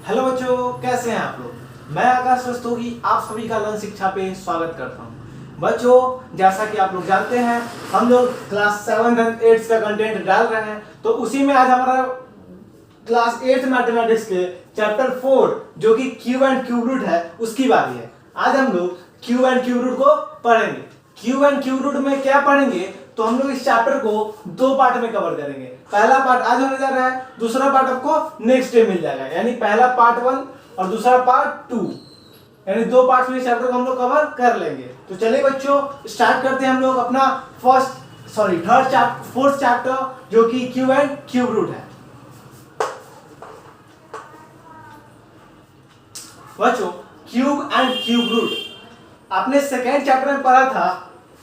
Hello बच्चों, कैसे हैं आप लोग। मैं आकाश रस्तोगी आप सभी का लर्न शिक्षा पे स्वागत करता हूं। बच्चों, जैसा कि आप लोग जानते हैं, हम लोग क्लास 7 एंड 8 का कंटेंट डाल रहे हैं, तो उसी में आज हमारा क्लास 8 मैथमेटिक्स के चैप्टर 4 जो कि क्यूब एंड क्यूब रूट है उसकी बारी है। आज हम लोग क्यूब एंड क्यूब रूट को पढ़ेंगे। क्यूब एंड क्यूब रूट में क्या पढ़ेंगे, तो हम लोग इस चैप्टर को दो पार्ट में कवर करेंगे। पहला पार्ट आज होने जा रहा है, दूसरा पार्ट आपको नेक्स्ट डे मिल जाएगा, यानी पहला पार्ट 1 और दूसरा पार्ट 2, यानी दो पार्ट में इस चैप्टर को हम लोग कवर कर लेंगे। तो चलिए बच्चों, स्टार्ट करते हैं हम लोग अपना फोर्थ चैप्टर जो कि क्यूब एंड क्यूब रूट है। बच्चों, क्यूब एंड क्यूब रूट आपने सेकेंड चैप्टर में पढ़ा था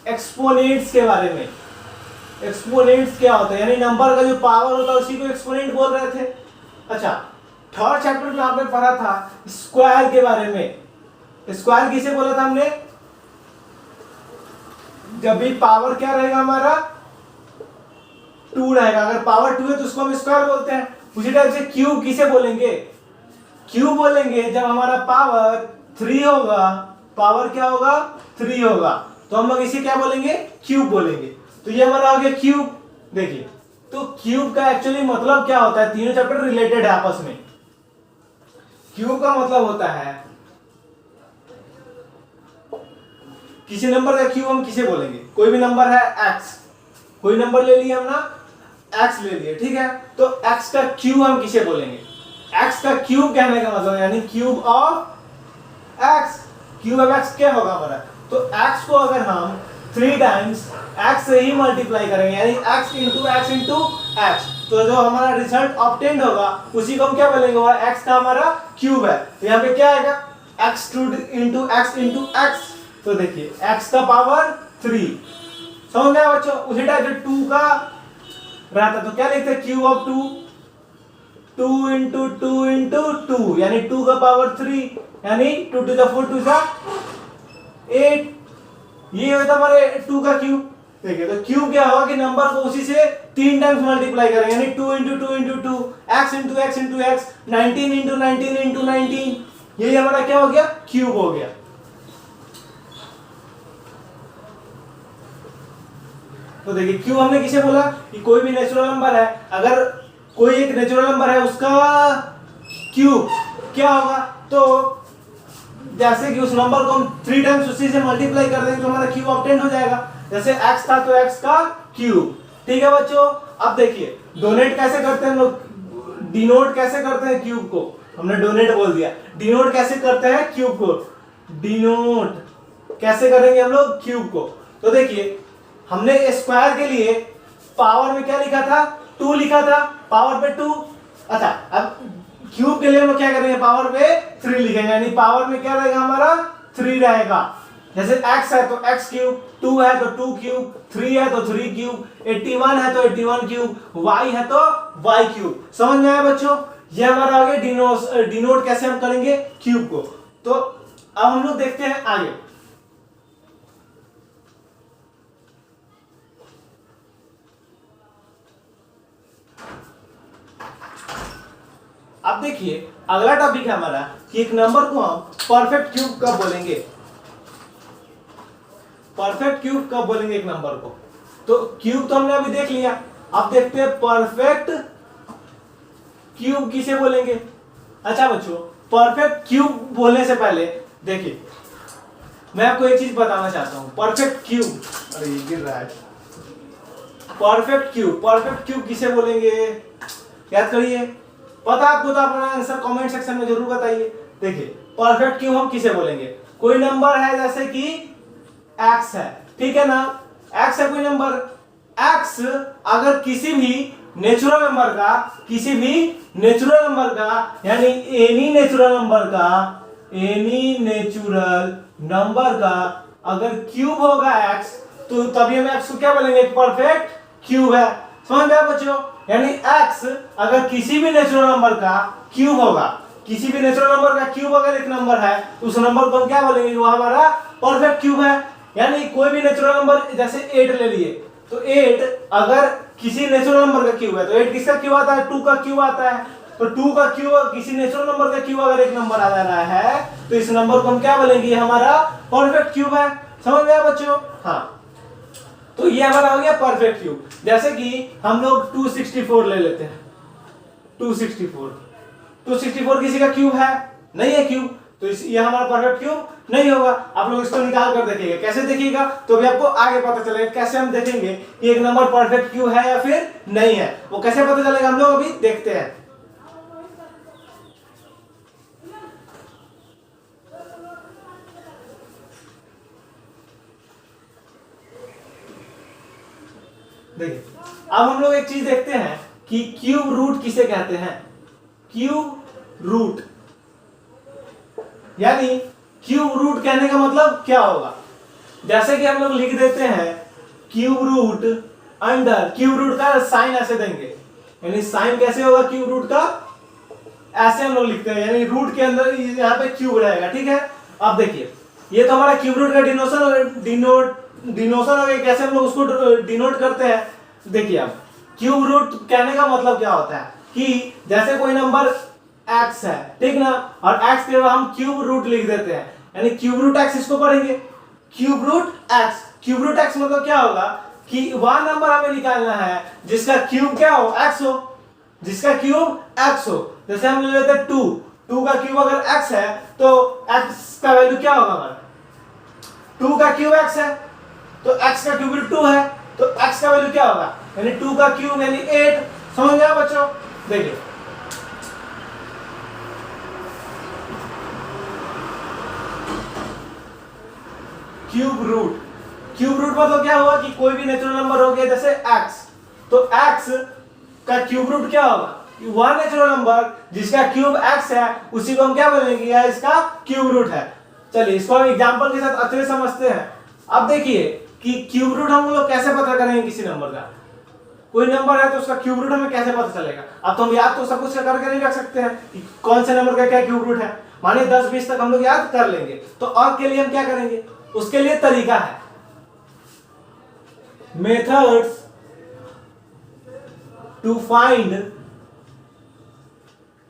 एक्सपोनेंट्स के बारे में। एक्सपोनेंट्स क्या होता है, यानी नंबर का जो पावर होता है उसी को एक्सपोनेंट बोल रहे थे। अच्छा, थर्ड चैप्टर में आपने पढ़ा था स्क्वायर के बारे में। स्क्वायर किसे बोला था हमने, जब भी पावर क्या रहेगा हमारा 2 रहेगा, अगर पावर 2 है तो उसको हम स्क्वायर बोलते हैं। उसी टाइप से क्यूब किसे बोलेंगे, क्यूब बोलेंगे जब हमारा पावर 3 होगा। पावर क्या होगा 3 होगा, तो हम लोग इसे क्या बोलेंगे, क्यूब बोलेंगे। तो ये हमारा हो गया क्यूब। देखिए, तो क्यूब का एक्चुअली मतलब क्या होता है, तीनों चैप्टर रिलेटेड है आपस में। क्यूब का मतलब होता है किसी नंबर का क्यूब हम किसे बोलेंगे, कोई भी नंबर है x, कोई नंबर ले लिया हमने x ले लिया, ठीक है, तो x का क्यूब हम किसे बोलेंगे, x का क्यूब कहने का मतलब यानी cube of x। Cube of x क्या होगा हमारा, तो x को अगर हम 3 टाइम्स x से ही मल्टीप्लाई करेंगे, यानी x इंटू x, तो जो हमारा रिजल्ट ऑब्टेन्ड होगा उसी को हम क्या बोलेंगे, वो x का हमारा क्यूब है। तो यहाँ पे क्या आएगा x इंटू x। तो देखिए x का पावर 3, समझ गया बच्चों। उसी टाइप से 2 का रहता तो क्या लिखते हैं, क्यूब ऑफ 2 इंटू 2 यानी 2 का पावर 3, यानी 2 टू द 4 टू द 8, ये होता हमारे 2 का क्यूब। देखिए, तो क्यूब क्या होगा कि नंबर को उसी से 3 टाइम्स मल्टीप्लाई करेंगे, यानी 2 into 2 x into x 19 into 19, ये हमारा क्या हो गया, क्यूब हो गया। तो देखिए, क्यूब हमने किसे बोला कि कोई भी नेचुरल नंबर है, अगर कोई एक नेचुरल नंबर है उसका क्यूब क्या होगा, तो जैसे कि उस नंबर को हम 3 टाइम्स उसी से मल्टीप्लाई कर देंगे तो हमारा क्यूब ऑब्टेन हो जाएगा। जैसे x था तो x का क्यूब, ठीक है बच्चों। अब देखिए डोनेट कैसे करते हैं हम लोग, डिनोट कैसे करते हैं क्यूब को, हमने डोनेट बोल दिया, डिनोट कैसे करते हैं क्यूब को, डिनोट कैसे करेंगे हम लोग क्यूब को। तो देखिए, हमने स्क्वायर के लिए पावर में क्या लिखा था, 2 लिखा था, पावर पे 2। अच्छा, अब क्यूब के लिए हम लोग क्या करेंगे, पावर पे 3 लिखेंगे, यानी पावर में क्या रहेगा हमारा 3 रहेगा। जैसे x है तो x क्यूब, 2 है तो 2 क्यूब, 3 है तो 3 क्यूब, 81 है तो 81 क्यूब, y है तो y क्यूब। समझ में आया बच्चों, ये हमारा आगे डिनोट कैसे हम करेंगे क्यूब को। तो अब हम लोग देखते हैं आगे। अब देखिए, अगला टॉपिक है हमारा कि एक नंबर को हम परफेक्ट क्यूब कब बोलेंगे। परफेक्ट क्यूब कब बोलेंगे एक नंबर को, तो क्यूब तो हमने अभी देख लिया, अब देखते हैं परफेक्ट क्यूब किसे बोलेंगे। अच्छा बच्चों, परफेक्ट क्यूब बोलने से पहले देखिए मैं आपको एक चीज बताना चाहता हूं। परफेक्ट क्यूब, अरे ये गिर रहा है। परफेक्ट क्यूब किसे बोलेंगे, याद करिए, पता आपको तो अपना आंसर कमेंट सेक्शन में जरूर बताइए। देखिए, परफेक्ट क्यूब हम किसे बोलेंगे, कोई नंबर है जैसे कि x है, ठीक है ना, x है कोई नंबर, x अगर किसी भी नेचुरल नंबर का यानी एनी नेचुरल नंबर का अगर क्यूब होगा x, तो तभी हम x को क्या बोलेंगे, परफेक्ट क्यूब है। समझ गए बच्चों, यानी x अगर किसी भी नेचुरल नंबर का क्यूब होगा, किसी भी नेचुरल नंबर का क्यूब अगर एक नंबर है तो उस नंबर को हम क्या बोलेंगे, वो हमारा परफेक्ट क्यूब है। यानी कोई भी नेचुरल नंबर, जैसे 8 ले लिए, तो 8 अगर किसी नेचुरल नंबर का क्यूब है तो 8 किसका क्यूब आता है, 2 का क्यूब आता है। तो 2 का क्यूब, किसी नेचुरल नंबर का क्यूब अगर एक नंबर आ जा रहा है तो इस नंबर को हम क्या बोलेंगे, ये हमारा परफेक्ट क्यूब है। समझ में आया बच्चों? हाँ, तो ये हमारा हो गया परफेक्ट क्यूब। जैसे कि हम लोग 264 ले लेते हैं, 264 किसी का क्यूब है नहीं है क्यूब, तो ये हमारा परफेक्ट क्यूब नहीं होगा। आप लोग इसको निकाल कर देखिएगा, कैसे देखिएगा तो अभी आपको आगे पता चलेगा कैसे हम देखेंगे कि एक नंबर परफेक्ट क्यूब है या फिर नहीं है, वो कैसे पता चलेगा हम लोग अभी देखते हैं। देखिए अब हम लोग एक चीज देखते हैं कि क्यूब रूट किसे कहते हैं। क्यूब रूट यानी क्यूब रूट कहने का मतलब क्या होगा, जैसे कि हम लोग लिख देते हैं cube root under, cube root का साइन ऐसे देंगे, यानी साइन कैसे होगा क्यूब रूट का, ऐसे हम लोग लिखते हैं, यानी रूट के अंदर यहाँ पे क्यूब रहेगा। ठीक है, अब देखिए ये तो हमारा क्यूब रूट का डिनोशन हो गया, कैसे हम लोग उसको डिनोट करते हैं। देखिए अब क्यूब रूट कहने का मतलब क्या होता है कि जैसे कोई नंबर x है, ठीक ना, और x के बाद हम क्यूब रूट लिख देते हैं, यानी क्यूब रूट x इसको पढ़ेंगे cube root x। Cube root x मतलब क्या होगा कि वह नंबर हमें निकालना है जिसका क्यूब क्या हो, x हो, जिसका क्यूब x हो। जैसे हम ले लेते हैं 2 का क्यूब अगर x है तो x का वैल्यू क्या होगा हमारा, 2 का क्यूब x है तो x का क्यूब 2 है, तो x का वैल्यू क्या होगा, यानी 2 का क्यूब यानी 8। समझ गया बच्चों? देखिए क्यूब रूट मतलब क्या हुआ कि कोई भी नेचुरल नंबर हो गया जैसे x, तो x का क्यूब रूट क्या होगा, वह नेचुरल नंबर जिसका क्यूब x है उसी को हम क्या बोलेंगे, या इसका क्यूब रूट है। चलिए इसको हम एग्जांपल के साथ अच्छे से समझते हैं। अब देखिए कि क्यूब रूट हम लोग कैसे पता करेंगे किसी नंबर का, कोई नंबर है तो उसका क्यूब रूट हमें कैसे पता चलेगा। अब तो हम याद तो सब कुछ करके नहीं रख सकते हैं कि कौन से नंबर का क्या क्यूब रूट है, माने 10-20 तक हम लोग याद कर लेंगे, तो और के लिए हम क्या करेंगे, उसके लिए तरीका है, methods to find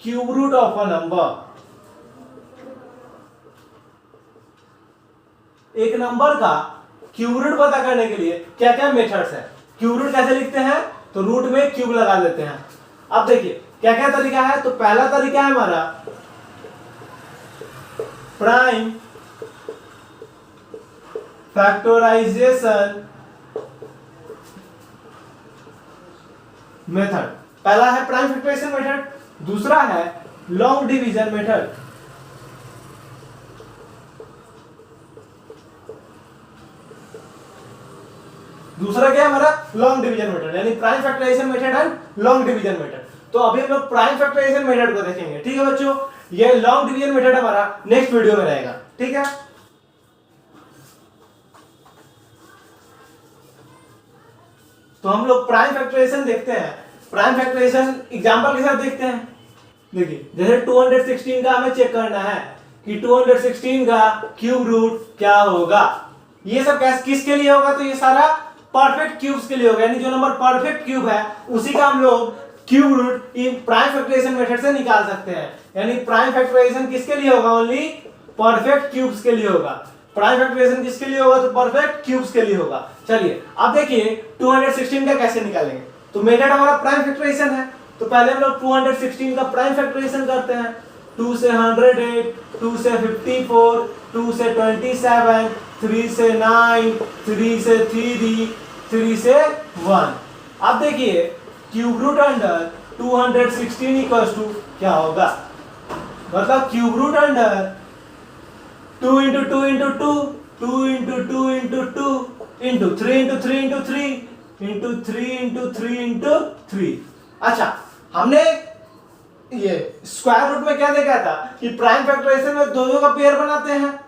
cube root of a number. एक नंबर का क्यूब रूट पता करने के लिए क्या क्या मेथड्स है। क्यूब रूट कैसे लिखते हैं, तो रूट में क्यूब लगा देते हैं। अब देखिए क्या क्या तरीका है, तो पहला तरीका है हमारा प्राइम फैक्टराइजेशन मेथड, पहला है प्राइम फैक्टराइजेशन मेथड, दूसरा है लॉन्ग डिवीजन मेथड। दूसरा क्या है हमारा, लॉन्ग डिवीजन मेथड, यानी prime factorisation method and long division method. तो अभी हम लोग प्राइम फैक्टराइजेशन मेथड को देखेंगे। ठीक है बच्चों, ये लॉन्ग डिवीजन मेथड हमारा नेक्स्ट वीडियो में रहेगा। ठीक है, तो हम लोग प्राइम फैक्टराइजेशन देखते हैं। प्राइम फैक्टराइजेशन एग्जांपल के साथ देखते हैं। देखिए जैसे 216 का हमें चेक करना है कि 216 का क्यूब रूट क्या होगा। ये सब किसके लिए होगा, तो ये सारा परफेक्ट क्यूब्स के लिए होगा, यानी जो नंबर परफेक्ट क्यूब है उसी का हम लोग cube root in prime factorisation method से निकाल सकते हैं। यानी प्राइम फैक्टराइजेशन किसके लिए होगा, ओनली परफेक्ट क्यूब्स के लिए होगा। प्राइम फैक्टराइजेशन किसके लिए होगा, तो परफेक्ट क्यूब्स के लिए होगा। चलिए अब देखिए 216 का कैसे निकालेंगे। तो मेथड हमारा प्राइम फैक्टराइजेशन है, तो पहले हम लोग 216 का प्राइम फैक्टराइजेशन करते हैं। 2 से 108, 2 से 54, 2 से 27, 3 से 9, 3 से 3, 3 से 1। अब देखिए cube root under 216 equals to क्या होगा, मतलब cube root under 2 into 2 into 2, 2 into 2 into 2 into 3 into 3 into 3 into 3 into 3 into 3। अच्छा, हमने ये स्क्वायर रूट में क्या देखा था कि प्राइम फैक्टराइजेशन में दोनों का पेयर बनाते हैं,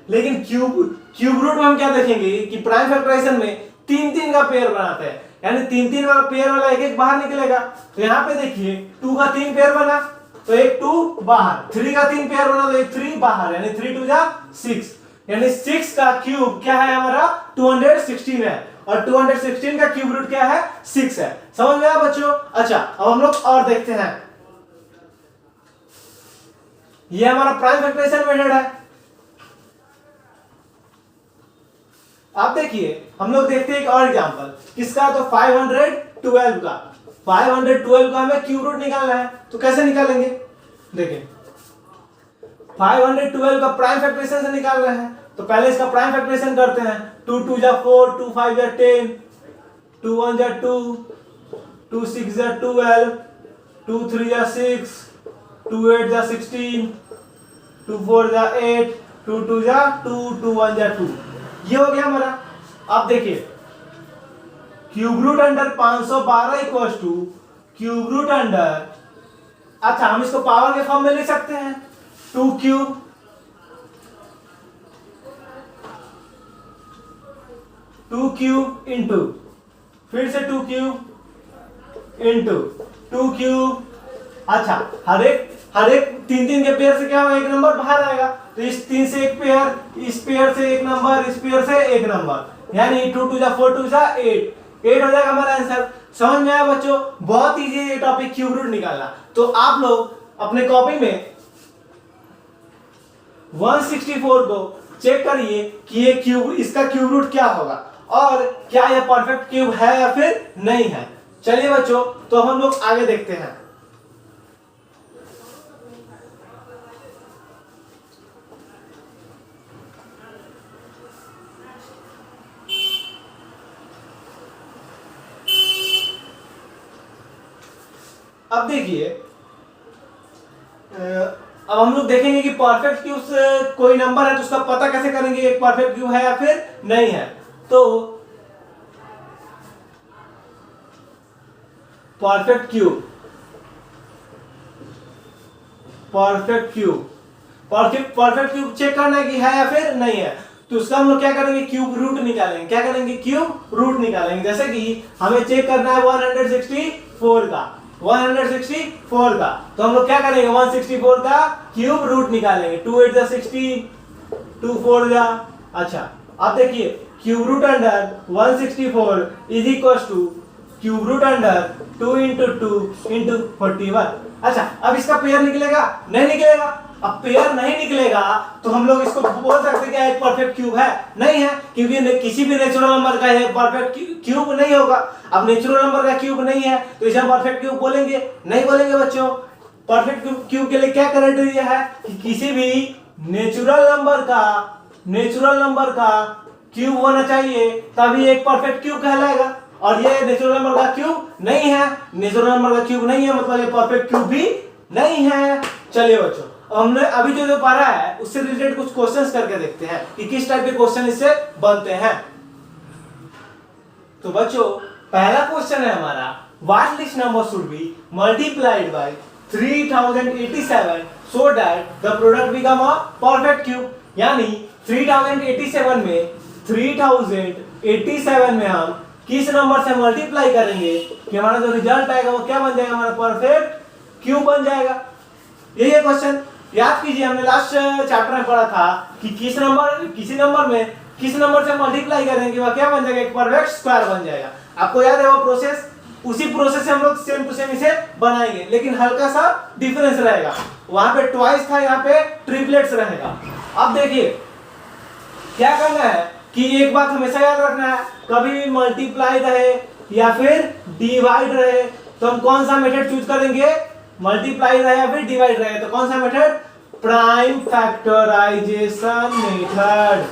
लेकिन क्यूब रूट में हम क्या देखेंगे कि प्राइम फैक्टराइजेशन में 3 का पेयर बनाते हैं, यानी 3 वाला पेयर वाला एक बाहर निकलेगा। तो यहाँ पे देखिए 2 का 3 पेयर बना तो एक 2 बाहर, 3 का 3 पेयर बना तो एक 3 बाहर, यानी 3 2 जा 6, यानी 6 का क्यूब क्या है हमारा 216 है, और 216 का क्यूब रूट क्या है 6 है। समझ में आया बच्चों? अच्छा अब हम लोग और देखते हैं। ये हमारा प्राइम फैक्टराइजेशन मेथड है। आप देखिए हम लोग देखते हैं एक और एग्जांपल किसका, तो 512 का। 512 का हमें क्यूब रूट निकालना है, तो कैसे निकालेंगे, देखिए 512 का प्राइम फैक्टराइजेशन से निकालना है, तो पहले इसका प्राइम फैक्टराइजेशन करते हैं। 2 2 जा 4, 2 5 जा 10, 2 1 जा 2, 2 6 जा 12, 2 3 जा 6, 2 8 जा 16, 2 4 जा 8, 2 2 जा 2, 2 1 जा 2। ये हो गया हमारा। अब देखिए cube root under 512 equal to cube root under, अच्छा हम इसको पावर के फॉर्म में लिख सकते हैं, 2 क्यूब इंटू, फिर से 2 क्यूब इंटू 2 क्यूब। अच्छा हर एक 3 के पेयर से क्या होगा, एक नंबर बाहर आएगा, तो इस 3 से एक पेयर, इस पेयर से एक नंबर, इस पेयर से एक नंबर, यानी 2 2 जा 4, 2 जा 8 हो जाएगा हमारा आंसर। समझ में आया बच्चों, बहुत इजी है ये टॉपिक क्यूब रूट निकालना। तो आप लोग अपने कॉपी में 164 को चेक करिए कि ये क्यूब, इसका क्यूब रूट क्या होगा और क्या यह परफेक्ट क्यूब है या फिर नहीं है। चलिए बच्चों तो हम लोग आगे देखते हैं। अब देखिए अब हम लोग देखेंगे कि परफेक्ट क्यूब से कोई नंबर है तो उसका पता कैसे करेंगे एक परफेक्ट क्यूब है या फिर नहीं है। तो परफेक्ट क्यूब चेक करना है कि है या फिर नहीं है, तो उसका हम लोग क्या करेंगे, क्यूब रूट निकालेंगे। क्या करेंगे, क्यूब रूट निकालेंगे। जैसे कि हमें चेक करना है 164 का, तो हम लोग क्या करेंगे, 164 का क्यूब रूट निकालेंगे। 2 8 जा 16, 2 4 जा, अच्छा अब देखिए cube root under 164 is equal to cube root under 2 into 2 into 41। अच्छा अब इसका पेयर निकलेगा, नहीं निकलेगा। अब पेयर नहीं निकलेगा तो हम लोग इसको बोल सकते हैं कि एक परफेक्ट क्यूब है, नहीं है, क्योंकि किसी भी नेचुरल नंबर का ये परफेक्ट क्यूब नहीं होगा। अब नेचुरल नंबर का क्यूब नहीं है तो इसे हम परफेक्ट क्यूब बोलेंगे, नहीं बोलेंगे बच्चों। परफेक्ट क्यूब के लिए क्या क्राइटेरिया है कि किसी भी नेचुरल नंबर का क्यूब होना चाहिए, तभी एक परफेक्ट क्यूब कहलाएगा। और ये नेचुरल नंबर का क्यूब नहीं है, नेचुरल नंबर का क्यूब नहीं है मतलब ये परफेक्ट क्यूब भी नहीं है। चलिए बच्चों हमने अभी जो पढ़ा है उससे रिलेटेड कुछ क्वेश्चंस करके देखते हैं कि किस टाइप के क्वेश्चन इससे बनते हैं। तो बच्चों पहला क्वेश्चन है हमारा, what least number should be multiplied by 3087 so that the product become a perfect cube. यानी 3087 में हम किस नंबर से मल्टीप्लाई करेंगे कि हमारा जो रिजल्ट आएगा वो क्या बन जाएगा, हमारा परफेक्ट क्यूब बन जाएगा। यही है क्वेश्चन। याद कीजिए हमने लास्ट चैप्टर में पढ़ा था कि किसी नंबर से मल्टीप्लाई करेंगे वह क्या बन जाएगा, एक परफेक्ट स्क्वायर बन जाएगा। आपको याद है वो प्रोसेस, उसी प्रोसेस से हम लोग सेम टू सेम इसे बनाएंगे, लेकिन हल्का सा डिफरेंस रहेगा। वहां पे ट्वाइस था, यहाँ पे ट्रिपलेट्स रहेगा। अब देखिए क्या करना है कि एक बात हमेशा याद रखना है, कभी भी मल्टीप्लाई रहे या फिर डिवाइड रहे तो हम कौन सा मेथड चूज करेंगे, मल्टीप्लाई रहे या फिर डिवाइड रहे तो कौन सा मेथड, प्राइम फैक्टराइजेशन मेथड।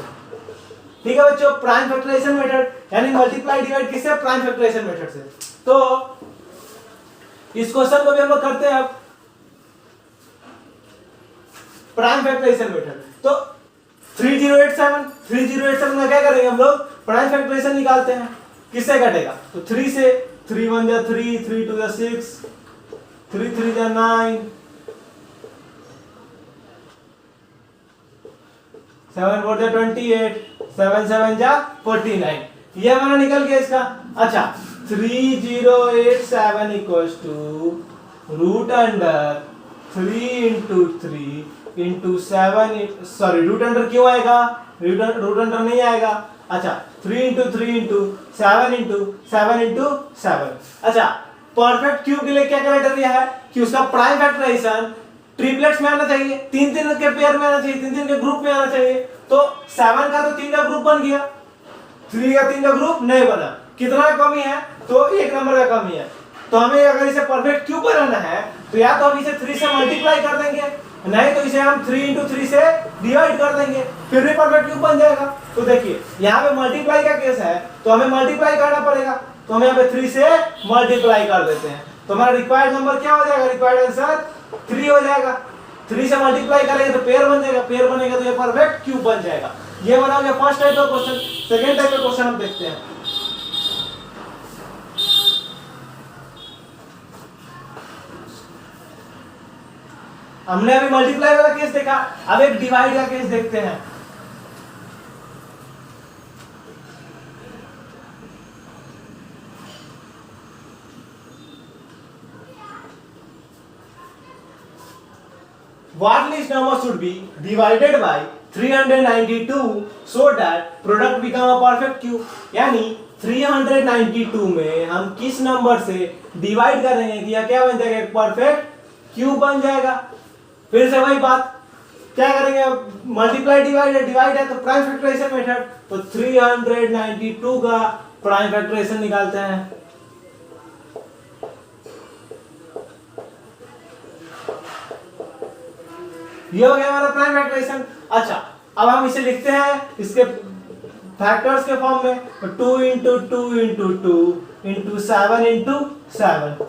ठीक है बच्चों, प्राइम फैक्टराइजेशन मेथड यानी मल्टीप्लाई डिवाइड किससे, प्राइम फैक्टराइजेशन मेथड से। तो इस क्वेश्चन को भी हम लोग करते हैं अब प्राइम फैक्टराइजेशन मेथड। तो 3087 में क्या करेंगे हम लोग, प्राइम फैक्टराइजेशन निकालते हैं। किससे घटेगा, तो 3 से, 3 1 जा 3, 3 2 जा 6, 3 3 जा 9, 7 4 जा 28, 7 7 जा 49। ये हमारा निकल गया इसका। अच्छा 3087 equals to root under 3 into 3 into 7, sorry root under क्यों आएगा, रूट अंडर नहीं आएगा। अच्छा 3 इंटू 3 इंटू 7 इंटू 7 इंटू 7। अच्छा परफेक्ट क्यूब के लिए क्या क्राइटेरिया है कि उसका प्राइम फैक्टराइजेशन ट्रिपलेट्स में आना चाहिए, तीन तीन के पेयर में आना चाहिए, तीन तीन के ग्रुप में आना चाहिए। तो 7 का तो 3 का ग्रुप बन गया, 3 का 3 का ग्रुप नहीं बना। कितना कमी है? तो 1 नंबर का कमी है। तो हमें अगर इसे परफेक्ट क्यूब बनाना है तो या तो हम इसे 3 से मल्टीप्लाई कर देंगे, नहीं तो इसे हम 3 × 3 से डिवाइड कर देंगे, फिर भी परफेक्ट क्यूब बन जाएगा। तो देखिए यहाँ पे मल्टीप्लाई का केस है तो हमें मल्टीप्लाई करना पड़ेगा, तो हम यहाँ पे 3 से मल्टीप्लाई कर देते हैं। तो हमारा रिक्वायर्ड नंबर क्या हो जाएगा? रिक्वायर्ड आंसर 3 हो जाएगा। 3 से मल्टीप्लाई करेंगे तो पेयर बन जाएगा, पेयर बनेगा तो ये परफेक्ट क्यूब बन जाएगा। ये बना गया फर्स्ट टाइप का क्वेश्चन। सेकेंड टाइप का क्वेश्चन हम देखते हैं। हमने अभी मल्टीप्लाई वाला केस देखा, अब एक डिवाइड का केस देखते हैं। What least number should be divided by 392 so that product become a perfect cube? यानी 392 में हम किस नंबर से डिवाइड करेंगे कि यह क्या बन जाएगा? एक परफेक्ट क्यूब बन जाएगा। फिर से वही बात, क्या करेंगे? मल्टीप्लाई डिवाइड है तो प्राइम फैक्टराइजेशन मेथड, तो 392 का प्राइम फैक्टराइजेशन निकालते हैं। ये हो गया हमारा प्राइम फैक्टराइजेशन। अच्छा, अब हम इसे लिखते हैं इसके फैक्टर्स के फॉर्म में, 2 × 2 × 2 × 7 × 7,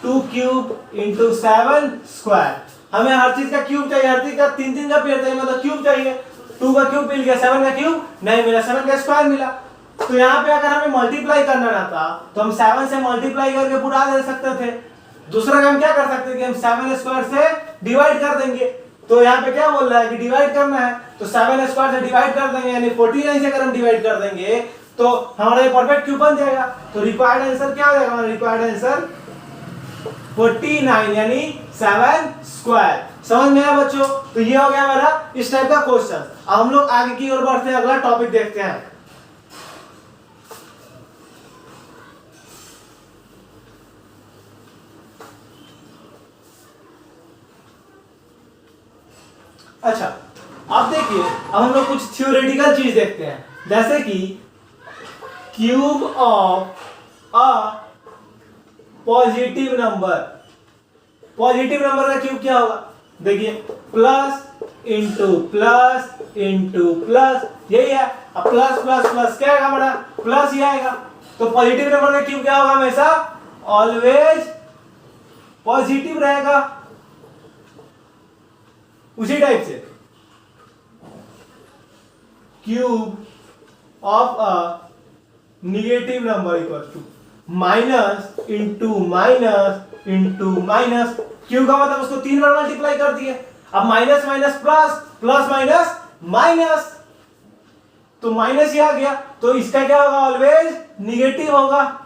2 क्यूब × 7 स्क्वायर। हमें हर चीज का क्यूब चाहिए, हर चीज का 3 3 का पेयर चाहिए, मतलब क्यूब चाहिए। 2 का क्यूब मिल गया, 7 का क्यूब नहीं मिला, 7 का स्क्वायर मिला। तो यहाँ पे अगर हमें मल्टीप्लाई करना ना था तो हम 7 से मल्टीप्लाई करके पूरा दे सकते थे। दूसरा काम क्या कर सकते थे कि हम 7 स्क्वायर से डिवाइड कर देंगे। तो यहाँ पे क्या बोल रहा है कि डिवाइड करना है, तो 7 स्क्वायर से डिवाइड कर देंगे, यानी 49 से अगर हम डिवाइड कर देंगे तो हमारा ये परफेक्ट क्यूब बन जाएगा। तो रिक्वायर्ड आंसर क्या हो जाएगा? हमारा रिक्वायर्ड आंसर 49 यानी 7 स्क्वायर। समझ में आया बच्चों? तो ये हो गया हमारा इस टाइप का क्वेश्चन। अब हम लोग आगे की ओर बढ़ते हैं, अगला टॉपिक देखते हैं। अच्छा, अब देखिए, अब हम लोग कुछ थ्योरेटिकल चीज देखते हैं, जैसे कि cube of a positive number. Positive number का क्यूब क्या होगा? देखिए, plus into plus into plus, यही है। अब प्लस प्लस प्लस क्या आएगा हमारा? प्लस ही आएगा। तो पॉजिटिव नंबर का क्यूब क्या होगा? हमेशा ऑलवेज पॉजिटिव रहेगा। उसी टाइप से cube of a negative number equal to minus into minus into minus. Cube का मतलब उसको 3 बार मल्टीप्लाई कर दिए। अब minus minus plus, plus minus minus, तो माइनस ही आ गया। तो इसका क्या होगा? ऑलवेज निगेटिव होगा।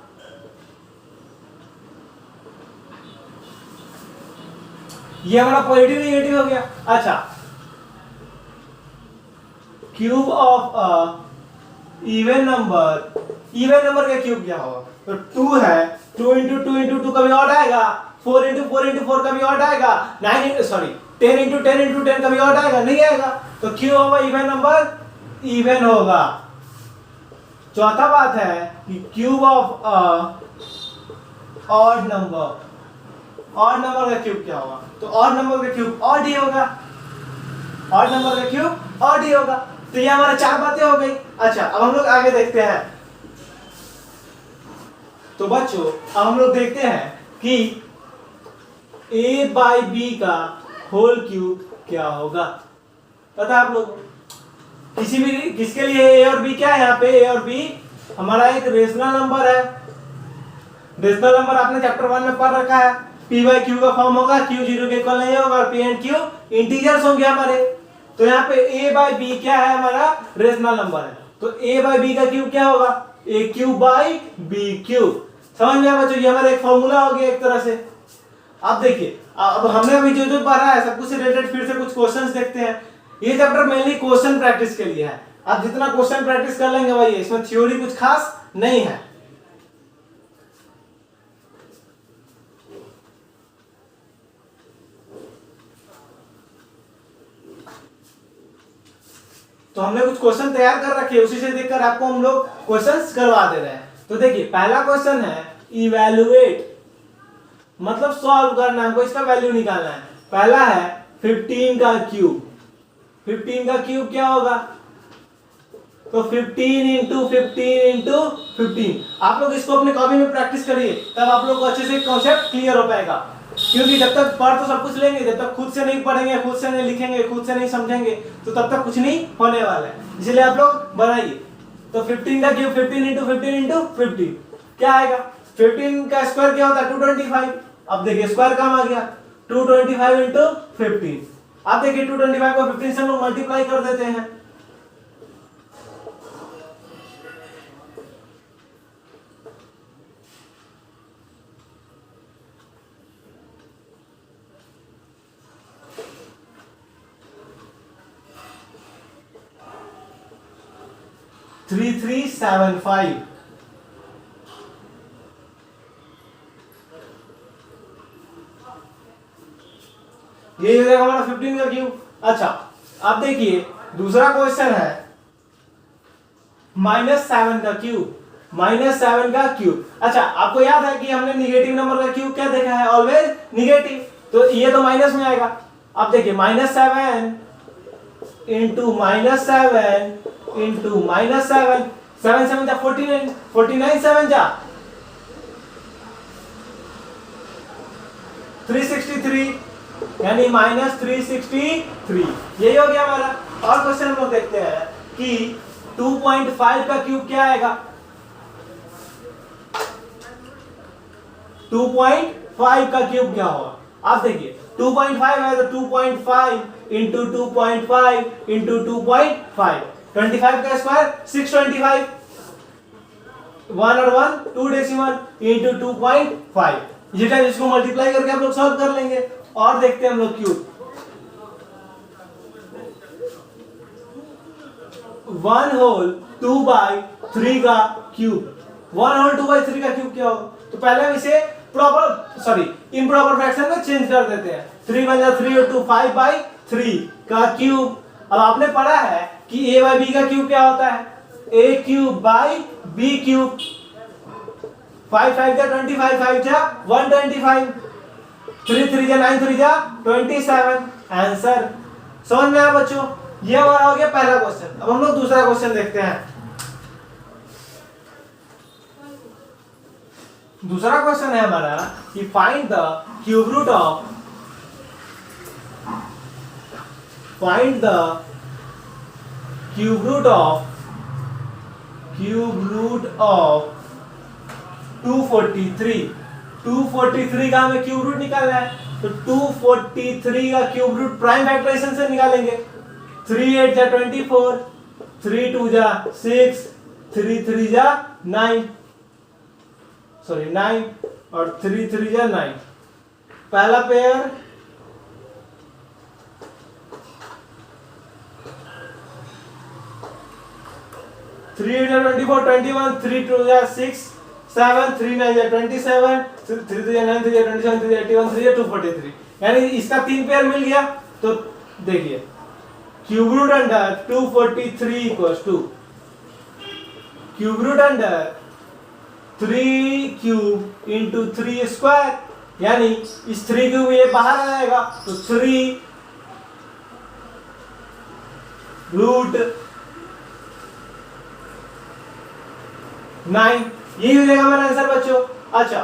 ये हमारा पॉजिटिव निगेटिव हो गया। अच्छा, cube of a even number, even number का क्यूब क्या होगा? तो 2 है, 2 × 2 × 2 कभी ऑड आएगा, 4 × 4 × 4 कभी ऑड आएगा, 10 × 10 × 10 कभी ऑड आएगा? नहीं आएगा। तो क्यों होगा? इवन नंबर इवन होगा। चौथा बात है कि cube of a odd number, odd number का क्यूब क्या होगा? तो ऑड नंबर का क्यूब ऑड ही होगा। ऑड नंबर का क्यूब ऑड ही होगा। तो ये हमारा 4 बातें हो गई। अच्छा, अब हम लोग आगे देखते हैं। तो बच्चों, अब हम लोग देखते हैं कि a/b का होल क्यूब क्या होगा। पता है आप लोग किसी भी किसके लिए a और b क्या है? यहाँ पे a और b हमारा एक रेशनल नंबर है। रेशनल नंबर आपने चैप्टर 1 में पढ़ रखा है। p/q का फॉर्म होगा, q 0 के इक्वल नहीं होगा, और p एंड q इंटीजर्स होंगे हमारे। तो यहाँ पे a/b क्या है? हमारा रेशनल नंबर है। तो a/b का क्यूब क्या होगा? a³ / b³। समझ में आया बच्चों? ये हमारा एक फॉर्मूला हो गया एक तरह से। अब देखिए, अब हमने अभी जो जो पढ़ा है सब कुछ से रिलेटेड फिर से कुछ क्वेश्चंस देखते हैं। ये चैप्टर मेनली क्वेश्चन प्रैक्टिस के लिए है। आप जितना क्वेश्चन प्रैक्टिस कर लेंगे भाई, इसमें थ्योरी कुछ खास नहीं है। तो हमने कुछ क्वेश्चन तैयार कर रखे हैं, उसी से देखकर आपको हम लोग क्वेश्चंस करवा दे रहे हैं। तो देखिए पहला क्वेश्चन है इवैल्यूएट, मतलब सॉल्व करना, हमको इसका वैल्यू निकालना है। पहला है 15 का क्यूब, 15 का क्यूब क्या होगा, तो 15 इंटू 15 इंटू 15। आप लोग इसको अपने कॉपी में प्रैक्टिस करिए, तब आप लोग को अच्छे से कॉन्सेप्ट क्लियर हो पाएगा। क्योंकि जब तक पढ़ तो सब कुछ लेंगे, जब तक खुद से नहीं पढ़ेंगे, खुद से नहीं लिखेंगे, खुद से नहीं समझेंगे, तो तब तक कुछ नहीं होने वाला है। इसलिए आप लोग बनाइए। तो 15 का क्यूब 15 इंटू 15 इंटू 15 क्या आएगा, 15 का स्क्वायर क्या होता है 225। अब देखिए स्क्वायर काम आ गया 225 इंटू 15। अब देखिए 225 को 15 से हम लोग मल्टीप्लाई कर देते हैं। थ्री 375 ये हो जाएगा हमारा 15 का क्यूब। अच्छा अब देखिए दूसरा क्वेश्चन है -7 का क्यूब, -7 का क्यूब। अच्छा आपको याद है कि हमने निगेटिव नंबर का क्यूब क्या देखा है, ऑलवेज निगेटिव, तो ये तो माइनस में आएगा। अब देखिए -7 इंटू -7 इंटू -7, 7 7 जा 49, 49 7 जा 363, यानी -363। यही हो गया हमारा। और क्वेश्चन हम लोग देखते हैं कि 2.5 का क्यूब क्या आएगा, 2.5 का क्यूब क्या होगा। आप देखिए 2.5 है तो 2.5 इंटू 2.5 इंटू 2.5, 25 का स्क्वायर 625, 1 और 1 2 डेसिमल इंटू 2.5। ये टाइम इसको मल्टीप्लाई करके आप लोग सॉल्व कर लेंगे। और देखते हैं हम लोग क्यूब, 1 होल 2/3 का क्यूब, 1 होल 2/3 का क्यूब क्या होगा। तो पहले हम इसे इम्प्रॉपर फ्रैक्शन में चेंज कर देते हैं। 3 1 जा 3 और 2 5/3 का क्यूब। अब आपने पढ़ा है कि a बाई b का क्यूब क्या होता है, a cube by b cube. 5 5 जा 25, 5 जा 125, 3 3 जा 9 3 जा 27। आंसर समझ में आया बच्चों। ये हमारा हो गया पहला क्वेश्चन। अब हम लोग दूसरा क्वेश्चन देखते हैं। दूसरा क्वेश्चन है हमारा कि find the cube root of, find the cube root of 243। 243 का हमें क्यूब रूट निकालना है, तो 243 का क्यूब रूट प्राइम फैक्टराइजेशन से निकालेंगे। 3 8 जा 24, 3 2 जा 6, 3 3 जा 9 और 3 3 जा 9। पहला पेयर 3 8 जा 24, 21, 3 2 जा 6 7, 3 9 जा 27, 3 3 जा 9, 3 जा 27, 3 जा 81, 3 जा 243। यानी इसका 3 पेयर मिल गया। तो देखिए cube root under 243 equals to cube root under 3 cube into 3 square, यानी इस 3 क्यूब ये बाहर आ जाएगा, तो 3 रूट 9। यही हो जाएगा हमारा आंसर बच्चों। अच्छा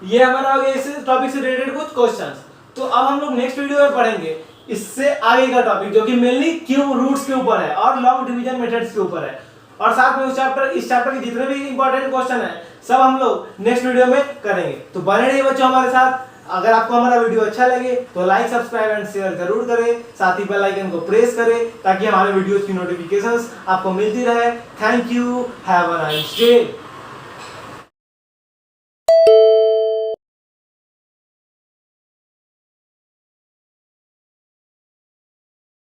ये हमारा हो गया इस टॉपिक से रिलेटेड कुछ क्वेश्चंस। तो अब हम लोग नेक्स्ट वीडियो में पढ़ेंगे इससे आगे का टॉपिक, जो कि मेनली क्यूब रूट्स के ऊपर है और लॉन्ग डिवीजन मेथड्स के ऊपर है। और साथ में इस चैप्टर के जितने भी इंपॉर्टेंट क्वेश्चन है सब हम लोग नेक्स्ट वीडियो में करेंगे। तो बने रहिए बच्चों हमारे साथ। अगर आपको हमारा वीडियो अच्छा लगे तो लाइक सब्सक्राइब एंड शेयर जरूर करें, साथ ही बेल आइकन को प्रेस करें ताकि हमारे वीडियोस की नोटिफिकेशंस आपको मिलती रहे। Thank you, have a nice day.